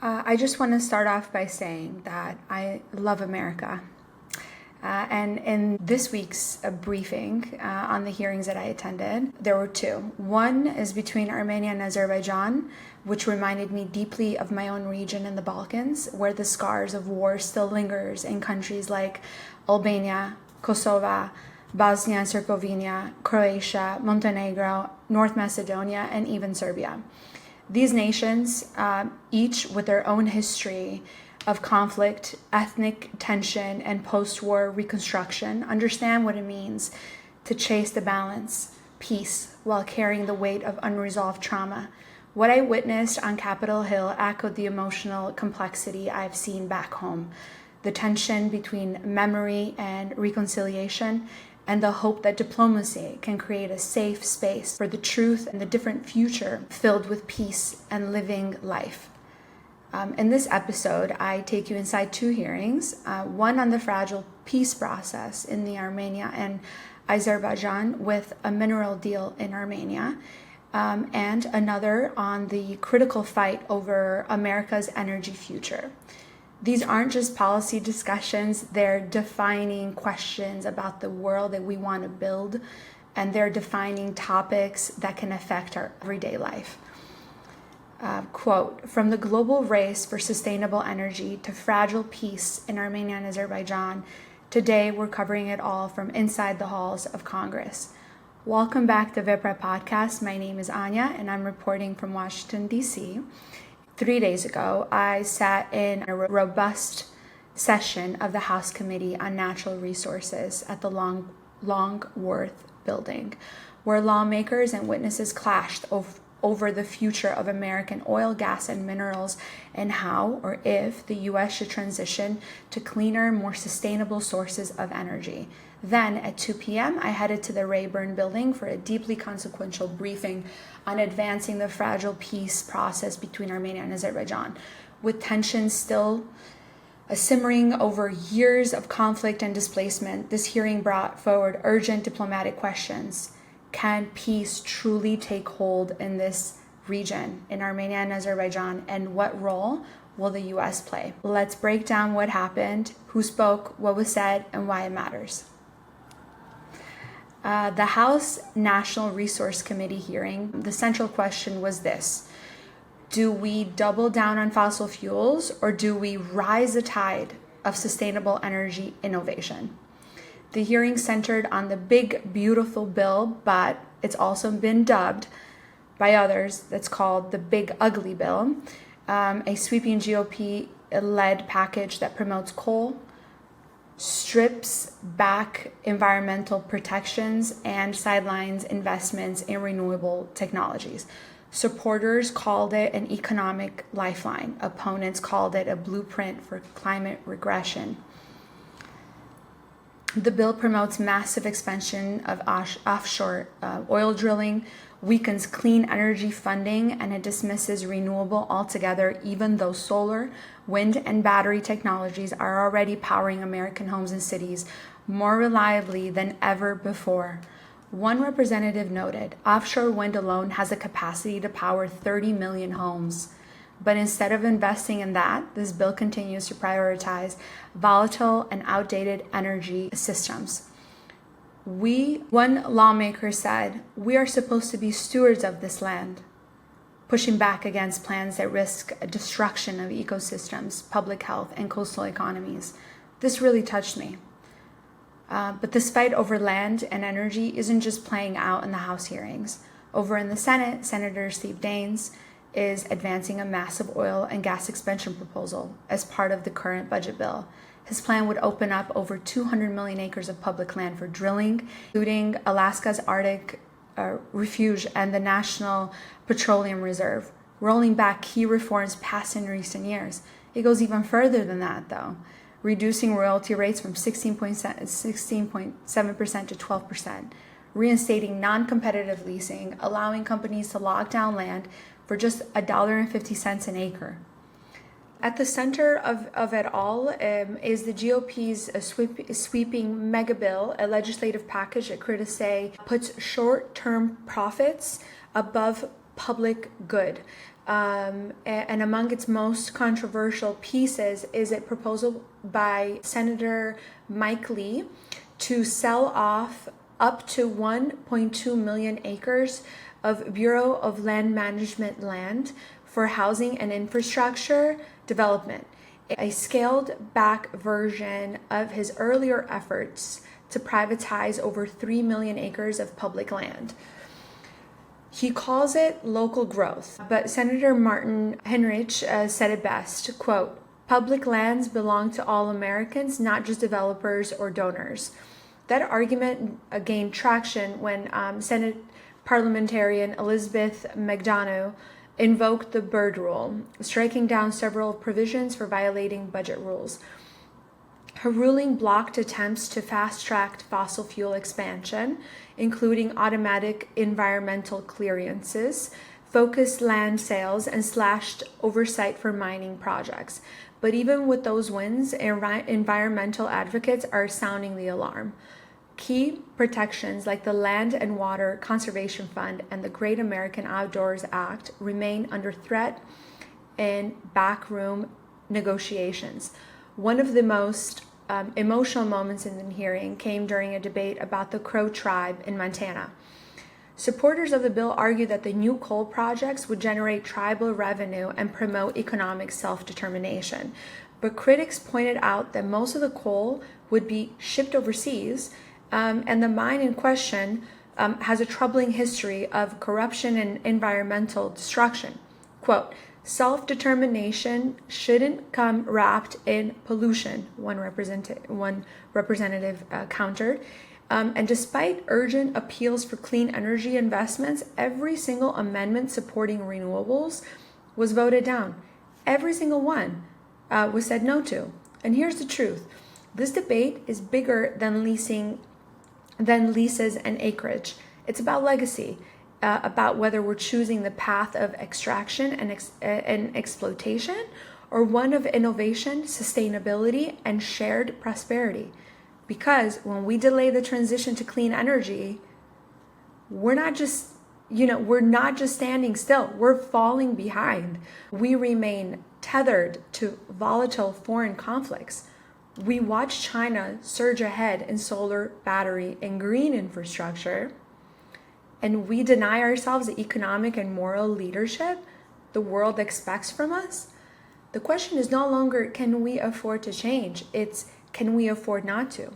I just want to start off by saying that I love America. And in this week's briefing on the hearings that I attended, there were two. One is between Armenia and Azerbaijan, which reminded me deeply of my own region in the Balkans, where the scars of war still lingers in countries like Albania, Kosovo, Bosnia and Herzegovina, Croatia, Montenegro, North Macedonia, and even Serbia. These nations, each with their own history of conflict, ethnic tension, and post-war reconstruction, understand what it means to chase the balance, peace, while carrying the weight of unresolved trauma. What I witnessed on Capitol Hill echoed the emotional complexity I've seen back home, the tension between memory and reconciliation, and the hope that diplomacy can create a safe space for the truth and the different future filled with peace and living life. In this episode, I take you inside two hearings, one on the fragile peace process in the Armenia and Azerbaijan with a mineral deal in Armenia, and another on the critical fight over America's energy future. These aren't just policy discussions, they're defining questions about the world that we want to build, and they're defining topics that can affect our everyday life. Quote, from the global race for sustainable energy to fragile peace in Armenia and Azerbaijan, today we're covering it all from inside the halls of Congress. Welcome back to VEPRA Podcast. My name is Anja and I'm reporting from Washington, D.C. 3 days ago, I sat in a robust session of the House Committee on Natural Resources at the Longworth Building, where lawmakers and witnesses clashed over the future of American oil, gas, and minerals, and how or if the U.S. should transition to cleaner, more sustainable sources of energy. Then at 2 p.m., I headed to the Rayburn Building for a deeply consequential briefing on advancing the fragile peace process between Armenia and Azerbaijan. With tensions still simmering over years of conflict and displacement, this hearing brought forward urgent diplomatic questions. Can peace truly take hold in this region, in Armenia and Azerbaijan, and what role will the U.S. play? Let's break down what happened, who spoke, what was said, and why it matters. The House National Resource Committee hearing, the central question was this: do we double down on fossil fuels, or do we rise the tide of sustainable energy innovation? The hearing centered on the big, beautiful bill, but it's also been dubbed by others that's called the Big Ugly Bill, a sweeping GOP-led package that promotes coal, strips back environmental protections, and sidelines investments in renewable technologies. Supporters called it an economic lifeline. Opponents called it a blueprint for climate regression. The bill promotes massive expansion of offshore oil drilling, weakens clean energy funding, and it dismisses renewable altogether, even though solar, wind, and battery technologies are already powering American homes and cities more reliably than ever before. One representative noted, offshore wind alone has a capacity to power 30 million homes. But instead of investing in that, this bill continues to prioritize volatile and outdated energy systems. One lawmaker said, we are supposed to be stewards of this land, pushing back against plans that risk destruction of ecosystems, public health, and coastal economies. This really touched me. But this fight over land and energy isn't just playing out in the House hearings. Over in the Senate, Senator Steve Daines is advancing a massive oil and gas expansion proposal as part of the current budget bill. His plan would open up over 200 million acres of public land for drilling, including Alaska's Arctic Refuge and the National Petroleum Reserve, rolling back key reforms passed in recent years. It goes even further than that, though, reducing royalty rates from 16.7% to 12%, reinstating non-competitive leasing, allowing companies to lock down land for just $1.50 an acre. At the center of it all is the GOP's sweeping mega bill, a legislative package that critics say puts short-term profits above public good. And among its most controversial pieces is a proposal by Senator Mike Lee to sell off up to 1.2 million acres of Bureau of Land Management land for housing and infrastructure development, a scaled back version of his earlier efforts to privatize over 3 million acres of public land. He calls it local growth, but Senator Martin Heinrich said it best, quote, "Public lands belong to all Americans, not just developers or donors." That argument gained traction when Senate parliamentarian Elizabeth McDonough invoked the Byrd Rule, striking down several provisions for violating budget rules. Her ruling blocked attempts to fast-track fossil fuel expansion, including automatic environmental clearances, focused land sales, and slashed oversight for mining projects. But even with those wins, environmental advocates are sounding the alarm. Key protections like the Land and Water Conservation Fund and the Great American Outdoors Act remain under threat in backroom negotiations. One of the most emotional moments in the hearing came during a debate about the Crow tribe in Montana. Supporters of the bill argued that the new coal projects would generate tribal revenue and promote economic self-determination. But critics pointed out that most of the coal would be shipped overseas, and the mine in question has a troubling history of corruption and environmental destruction. Quote, "Self-determination shouldn't come wrapped in pollution," one representative countered. And despite urgent appeals for clean energy investments, every single amendment supporting renewables was voted down. Every single one was said no to. And here's the truth. This debate is bigger than leases and acreage. It's about legacy. About whether we're choosing the path of extraction and exploitation or one of innovation, sustainability, and shared prosperity. Because when we delay the transition to clean energy, we're not just standing still. We're falling behind. We remain tethered to volatile foreign conflicts. We watch China surge ahead in solar, battery, and green infrastructure, and we deny ourselves the economic and moral leadership the world expects from us. The question is no longer, can we afford to change? It's, can we afford not to?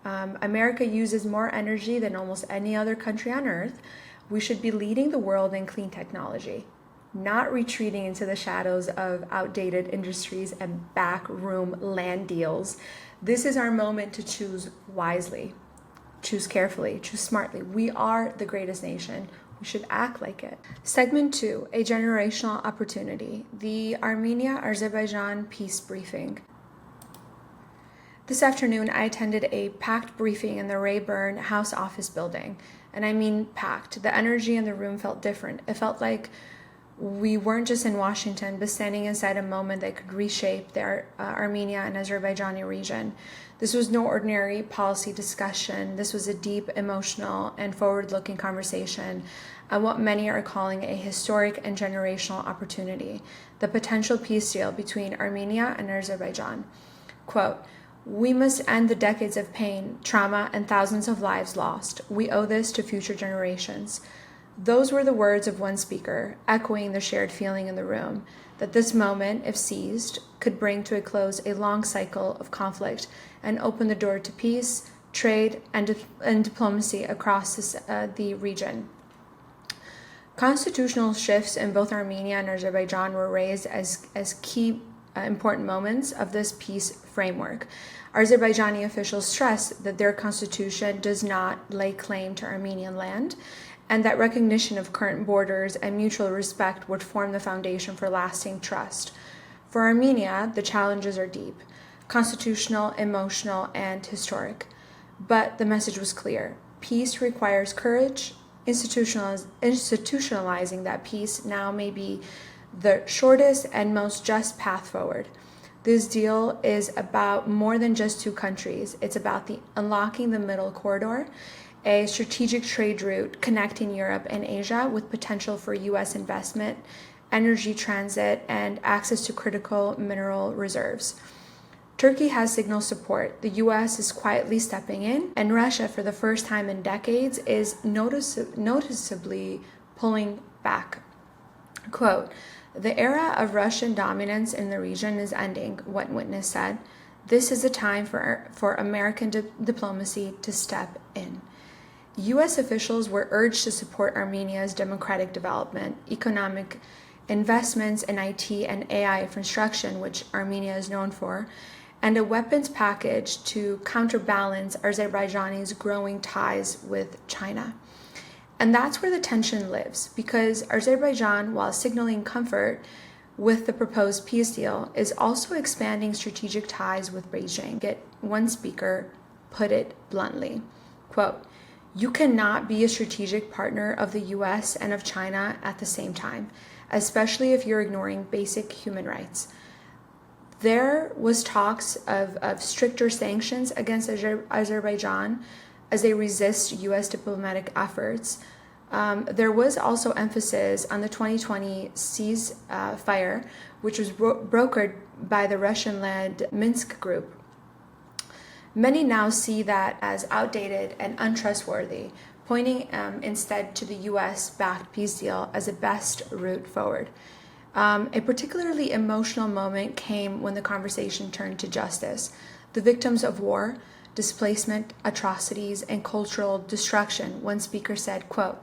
America uses more energy than almost any other country on earth. We should be leading the world in clean technology, not retreating into the shadows of outdated industries and backroom land deals. This is our moment to choose wisely. Choose carefully, choose smartly. We are the greatest nation. We should act like it. Segment 2, a generational opportunity. The Armenia-Azerbaijan peace briefing. This afternoon, I attended a packed briefing in the Rayburn House office building. And I mean packed. The energy in the room felt different. It felt like we weren't just in Washington, but standing inside a moment that could reshape the Armenia and Azerbaijani region. This was no ordinary policy discussion. This was a deep, emotional, and forward-looking conversation on what many are calling a historic and generational opportunity, the potential peace deal between Armenia and Azerbaijan. Quote, "We must end the decades of pain, trauma, and thousands of lives lost. We owe this to future generations." Those were the words of one speaker, echoing the shared feeling in the room, that this moment, if seized, could bring to a close a long cycle of conflict and open the door to peace, trade, and diplomacy across the region. Constitutional shifts in both Armenia and Azerbaijan were raised as key important moments of this peace framework. Azerbaijani officials stressed that their constitution does not lay claim to Armenian land, and that recognition of current borders and mutual respect would form the foundation for lasting trust. For Armenia, the challenges are deep, constitutional, emotional, and historic. But the message was clear. Peace requires courage. Institutionalizing that peace now may be the shortest and most just path forward. This deal is about more than just two countries. It's about unlocking the middle corridor, a strategic trade route connecting Europe and Asia with potential for U.S. investment energy transit, and access to critical mineral reserves. Turkey has signaled support. The US is quietly stepping in, and Russia, for the first time in decades, is noticeably pulling back. Quote, "The era of Russian dominance in the region is ending," one witness said. "This is a time for American diplomacy to step in." US officials were urged to support Armenia's democratic development, economic investments in IT and AI infrastructure, which Armenia is known for, and a weapons package to counterbalance Azerbaijan's growing ties with China. And that's where the tension lives, because Azerbaijan, while signaling comfort with the proposed peace deal, is also expanding strategic ties with Beijing. One speaker put it bluntly, quote, "You cannot be a strategic partner of the US and of China at the same time, especially if you're ignoring basic human rights." There was talks of stricter sanctions against Azerbaijan as they resist US diplomatic efforts. There was also emphasis on the 2020 ceasefire, which was brokered by the Russian-led Minsk group. Many now see that as outdated and untrustworthy, pointing instead to the US-backed peace deal as the best route forward. A particularly emotional moment came when the conversation turned to justice. The victims of war, displacement, atrocities, and cultural destruction, one speaker said, quote,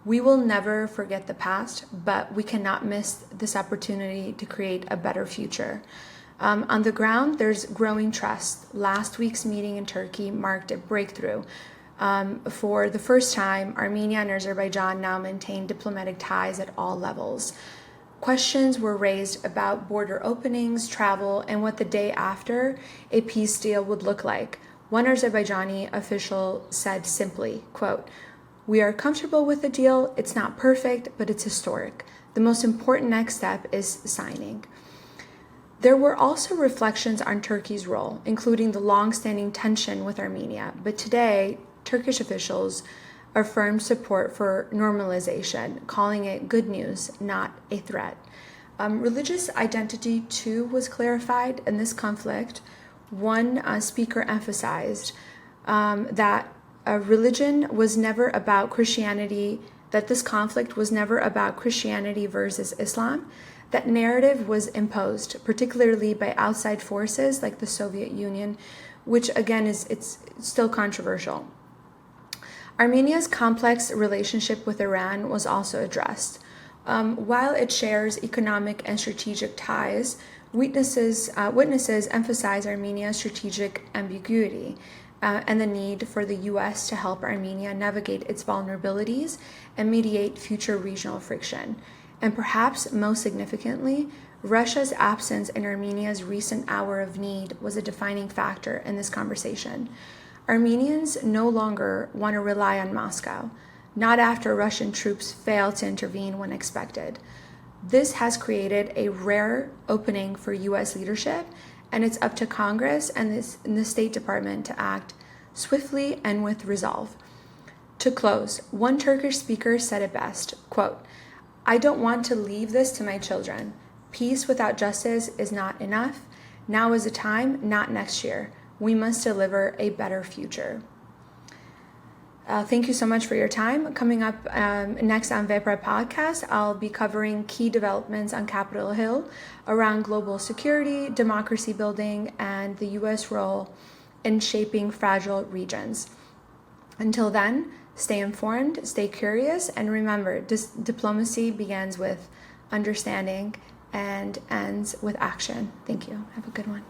"We will never forget the past, but we cannot miss this opportunity to create a better future." On the ground, there's growing trust. Last week's meeting in Turkey marked a breakthrough. For the first time, Armenia and Azerbaijan now maintain diplomatic ties at all levels. Questions were raised about border openings, travel, and what the day after a peace deal would look like. One Azerbaijani official said simply, quote, "We are comfortable with the deal. It's not perfect, but it's historic. The most important next step is signing." There were also reflections on Turkey's role, including the long-standing tension with Armenia. But today, Turkish officials affirmed support for normalization, calling it good news, not a threat. Religious identity, too, was clarified in this conflict. One speaker emphasized that religion was never about Christianity, that this conflict was never about Christianity versus Islam. That narrative was imposed, particularly by outside forces like the Soviet Union, which again it's still controversial. Armenia's complex relationship with Iran was also addressed. While it shares economic and strategic ties, witnesses emphasize Armenia's strategic ambiguity and the need for the US to help Armenia navigate its vulnerabilities and mediate future regional friction. And perhaps most significantly, Russia's absence in Armenia's recent hour of need was a defining factor in this conversation. Armenians no longer want to rely on Moscow, not after Russian troops failed to intervene when expected. This has created a rare opening for US leadership, and it's up to Congress and the State Department to act swiftly and with resolve. To close, one Turkish speaker said it best, quote, "I don't want to leave this to my children. Peace without justice is not enough. Now is the time, not next year. We must deliver a better future." Thank you so much for your time. Coming up next on VEPRA Podcast, I'll be covering key developments on Capitol Hill around global security, democracy building, and the U.S. role in shaping fragile regions. Until then, stay informed, stay curious, and remember, diplomacy begins with understanding and ends with action. Thank you. Have a good one.